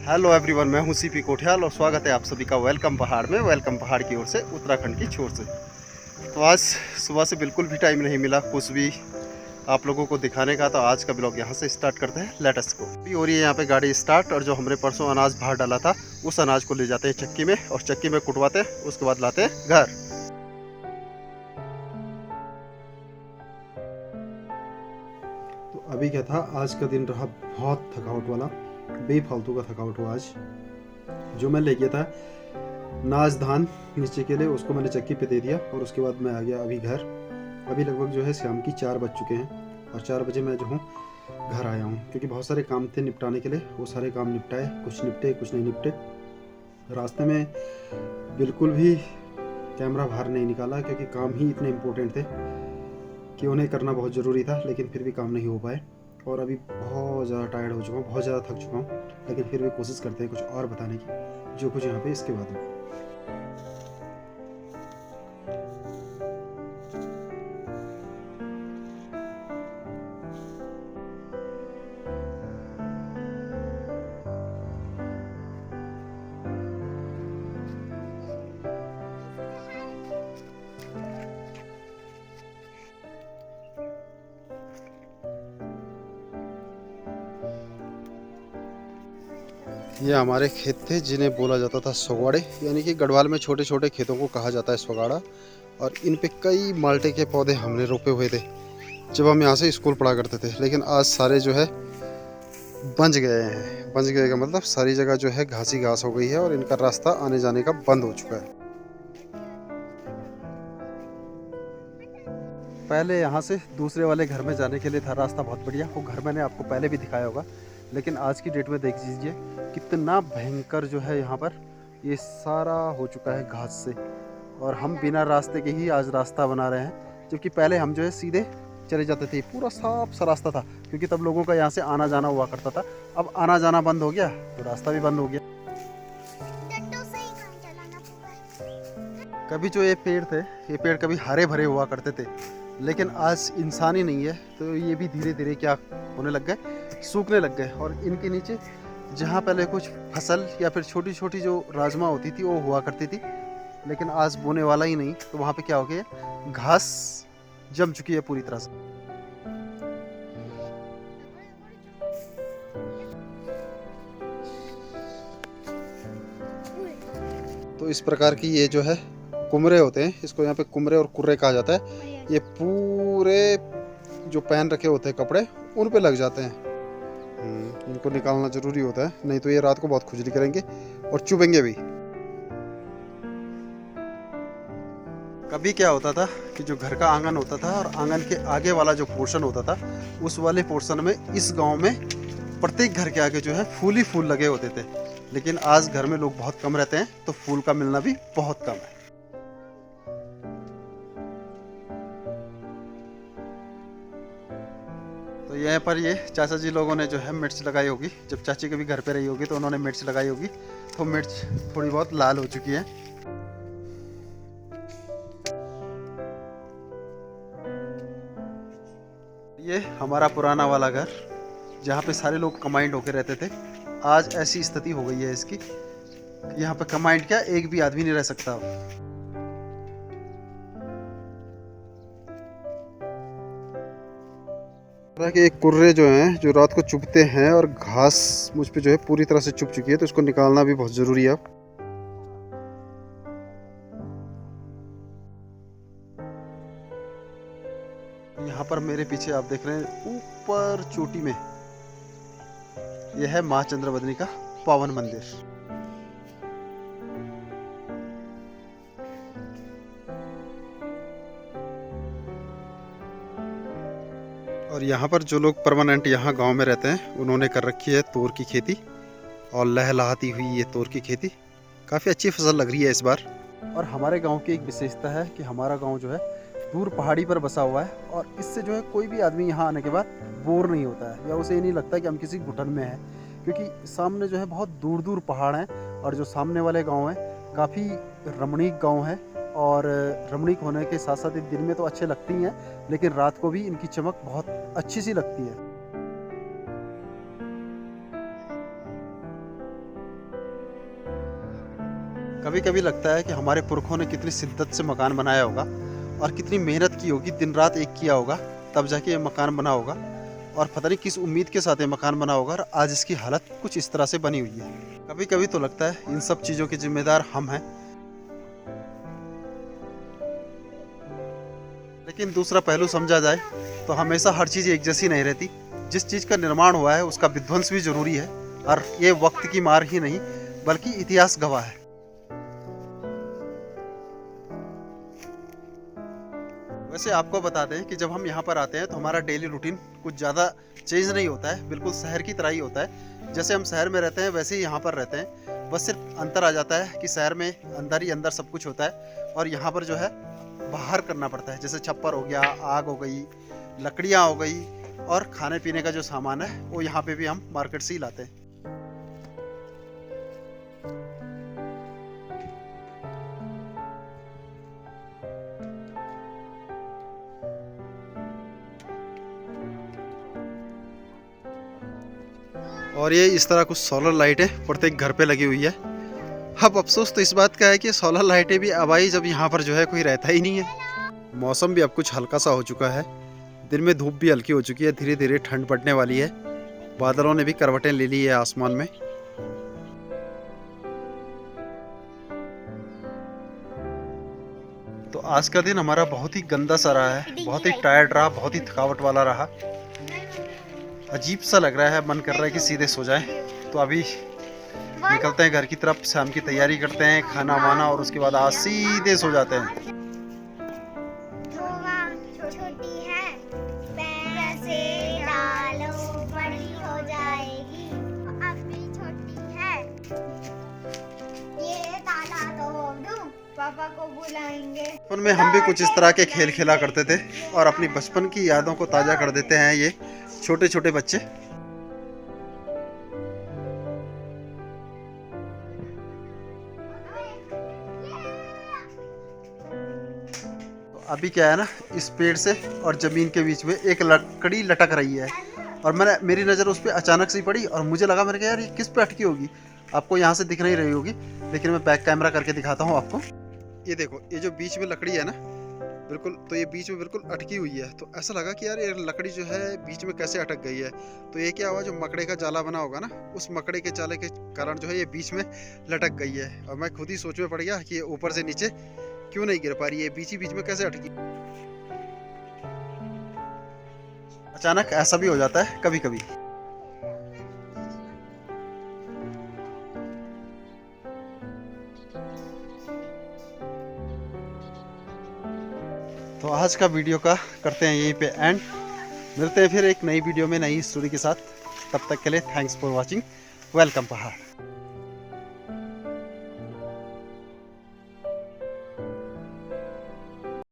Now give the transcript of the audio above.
Hello everyone, मैं हूं CP Kothiyal और स्वागत है आप सभी का वेलकम पहाड़ में। वेलकम पहाड़ की ओर से, उत्तराखंड की छोर से। तो आज सुबह से बिल्कुल भी टाइम नहीं मिला कुछ भी आप लोगों को दिखाने का, तो आज का ब्लॉग यहां से स्टार्ट करते हैं। लेट अस गो। अभी हो रही है यहाँ पे गाड़ी स्टार्ट, और जो हमने परसों अनाज बाहर डाला था उस अनाज को ले जाते हैं चक्की में, और चक्की में कुटवाते हैं, उसके बाद लाते हैं घर। तो अभी क्या था, आज का दिन रहा बहुत थकावट वाला, बेफालतू का थकावट हुआ आज। जो मैं ले गया था नाज धान नीचे के लिए, उसको मैंने चक्की पे दे दिया, और उसके बाद मैं आ गया अभी घर। अभी लगभग जो है शाम की 4 बज चुके हैं, और 4 बजे मैं जो हूँ घर आया हूँ, क्योंकि बहुत सारे काम थे निपटाने के लिए। वो सारे काम निपटाए, कुछ निपटे कुछ नहीं निपटे। रास्ते में बिल्कुल भी कैमरा बाहर नहीं निकाला, क्योंकि काम ही इतने इम्पोर्टेंट थे कि उन्हें करना बहुत ज़रूरी था, लेकिन फिर भी काम नहीं हो पाए। और अभी बहुत ज़्यादा टायर्ड हो चुका हूँ, बहुत ज़्यादा थक चुका हूँ, लेकिन फिर भी कोशिश करते हैं कुछ और बताने की, जो कुछ यहाँ पे इसके बाद हो। ये हमारे खेत थे जिन्हें बोला जाता था सगवाड़े, यानी कि गढ़वाल में छोटे छोटे खेतों को कहा जाता है सगाड़ा। और इन पे कई माल्टे के पौधे हमने रोपे हुए थे जब हम यहाँ से स्कूल पढ़ा करते थे, लेकिन आज सारे जो है बंज गए हैं। बंज गए का मतलब सारी जगह जो है घासी घास हो गई है, और इनका रास्ता आने जाने का बंद हो चुका है। पहले यहाँ से दूसरे वाले घर में जाने के लिए था रास्ता बहुत बढ़िया, वो घर मैंने आपको पहले भी दिखाया होगा। लेकिन आज की डेट में देख लीजिए कितना भयंकर जो है यहाँ पर ये सारा हो चुका है घास से, और हम बिना रास्ते के ही आज रास्ता बना रहे हैं। जबकि पहले हम जो है सीधे चले जाते थे, पूरा साफ सा रास्ता था, क्योंकि तब लोगों का यहाँ से आना जाना हुआ करता था। अब आना जाना बंद हो गया तो रास्ता भी बंद हो गया। कभी जो ये पेड़ थे, ये पेड़ कभी हरे भरे हुआ करते थे, लेकिन आज इंसान ही नहीं है, तो ये भी धीरे धीरे क्या होने लग गए, सूखने लग गए। और इनके नीचे जहाँ पहले कुछ फसल या फिर छोटी छोटी जो राजमा होती थी वो हुआ करती थी, लेकिन आज बोने वाला ही नहीं, तो वहाँ पे क्या हो गया, घास जम चुकी है पूरी तरह से। तो इस प्रकार की ये जो है कुमरे होते हैं, इसको यहाँ पे कुमरे और कुर्रे कहा जाता है। ये पूरे जो पहन रखे होते हैं कपड़े, उन पे लग जाते हैं। इनको निकालना जरूरी होता है, नहीं तो ये रात को बहुत खुजली करेंगे और चुभेंगे भी। कभी क्या होता था कि जो घर का आंगन होता था और आंगन के आगे वाला जो पोर्शन होता था, उस वाले पोर्शन में इस गांव में प्रत्येक घर के आगे जो है फूल ही फूल लगे होते थे। लेकिन आज घर में लोग बहुत कम रहते हैं, तो फूल का मिलना भी बहुत कम है। तो यहाँ पर ये चाचा जी लोगों ने जो है मिर्च लगाई होगी, जब चाची कभी घर पे रही होगी तो उन्होंने मिर्च लगाई होगी, तो मिर्च थोड़ी बहुत लाल हो चुकी है। ये हमारा पुराना वाला घर, जहाँ पे सारे लोग कंबाइंड होकर रहते थे, आज ऐसी स्थिति हो गई है इसकी, यहाँ पे कंबाइंड क्या, एक भी आदमी नहीं रह सकता अब। तरह के कुर्रे जो हैं, जो रात को चुभते हैं, और घास मुझ पे जो है पूरी तरह से चुभ चुकी है, तो इसको निकालना भी बहुत ज़रूरी है। यहाँ पर मेरे पीछे आप देख रहे हैं ऊपर चोटी में, यह है माँ चंद्रवदनी का पावन मंदिर। और यहाँ पर जो लोग परमानेंट यहाँ गांव में रहते हैं, उन्होंने कर रखी है तोर की खेती, और लहलहाती हुई ये तोर की खेती काफ़ी अच्छी फसल लग रही है इस बार। और हमारे गांव की एक विशेषता है कि हमारा गांव जो है दूर पहाड़ी पर बसा हुआ है, और इससे जो है कोई भी आदमी यहाँ आने के बाद बोर नहीं होता है, या उसे ये नहीं लगता कि हम किसी घुटन में हैं, क्योंकि सामने जो है बहुत दूर दूर पहाड़ हैं, और जो सामने वाले गांव हैं काफ़ी रमणीक गांव है। और रमणीक होने के साथ साथ दिन में तो अच्छे लगती हैं, लेकिन रात को भी इनकी चमक बहुत अच्छी सी लगती है। कभी कभी लगता है कि हमारे पुरखों ने कितनी शिद्दत से मकान बनाया होगा और कितनी मेहनत की होगी, दिन रात एक किया होगा, तब जाके ये मकान बना होगा। और पता नहीं किस उम्मीद के साथ ये मकान बना होगा और आज इसकी हालत कुछ इस तरह से बनी हुई है। कभी कभी तो लगता है इन सब चीज़ों के जिम्मेदार हम हैं। लेकिन दूसरा पहलू समझा जाए तो हमेशा हर चीज़ एक जैसी नहीं रहती। जिस चीज़ का निर्माण हुआ है उसका विध्वंस भी जरूरी है, और ये वक्त की मार ही नहीं बल्कि इतिहास गवाह है। वैसे आपको बता दें कि जब हम यहाँ पर आते हैं तो हमारा डेली रूटीन कुछ ज़्यादा चेंज नहीं होता है, बिल्कुल शहर की तरह ही होता है। जैसे हम शहर में रहते हैं वैसे ही यहाँ पर रहते हैं, बस सिर्फ अंतर आ जाता है कि शहर में अंदर ही अंदर सब कुछ होता है और यहाँ पर जो है बाहर करना पड़ता है। जैसे छप्पर हो गया, आग हो गई, लकड़ियाँ हो गई, और खाने पीने का जो सामान है वो यहाँ पे भी हम मार्केट से ही लाते हैं। और ये इस तरह कुछ सोलर लाइटें प्रत्येक घर पे लगी हुई है। अब अफसोस तो इस बात का है कि सोलर लाइटें भी अब आई जब यहाँ पर जो है कोई रहता ही नहीं है। मौसम भी अब कुछ हल्का सा हो चुका है, दिन में धूप भी हल्की हो चुकी है, धीरे धीरे ठंड पड़ने वाली है। बादलों ने भी करवटें ले ली है आसमान में। तो आज का दिन हमारा बहुत ही गंदा सा रहा है, बहुत ही टायर्ड रहा, बहुत ही थकावट वाला रहा। अजीब सा लग रहा है, मन कर रहा है कि सीधे सो जाएं। तो अभी निकलते हैं घर की तरफ, शाम की तैयारी करते हैं, खाना वाना, और उसके बाद आज सीधे सो जाते हैं। पापा को बुलाएंगे। बचपन में हम भी कुछ इस तरह के खेल खेला करते थे और अपनी बचपन की यादों को ताजा कर देते हैं ये छोटे छोटे बच्चे। तो अभी क्या है ना, इस पेड़ से और जमीन के बीच में एक लकड़ी लटक रही है और मेरी नज़र उस पर अचानक से ही पड़ी और मुझे लगा, मैंने कहा यार ये किस पे अटकी होगी। आपको यहाँ से दिख नहीं रही होगी, लेकिन मैं बैक कैमरा करके दिखाता हूँ आपको। ये देखो, ये जो बीच में लकड़ी है ना, बिल्कुल, तो ये बीच में बिल्कुल अटकी हुई है। तो ऐसा लगा कि यार ये लकड़ी जो है बीच में कैसे अटक गई है। तो ये क्या हुआ, जो मकड़े का जाला बना होगा ना, उस मकड़े के जाले के कारण जो है ये बीच में लटक गई है। और मैं खुद ही सोच में पड़ गया कि ये ऊपर से नीचे क्यों नहीं गिर पा रही है, बीच ही बीच में कैसे अटकी। अचानक ऐसा भी हो जाता है कभी कभी। तो आज का वीडियो का करते हैं यहीं पे एंड। मिलते हैं फिर एक नई वीडियो में नई स्टोरी के साथ। तब तक के लिए थैंक्स फॉर वॉचिंग। वेलकम पहाड़।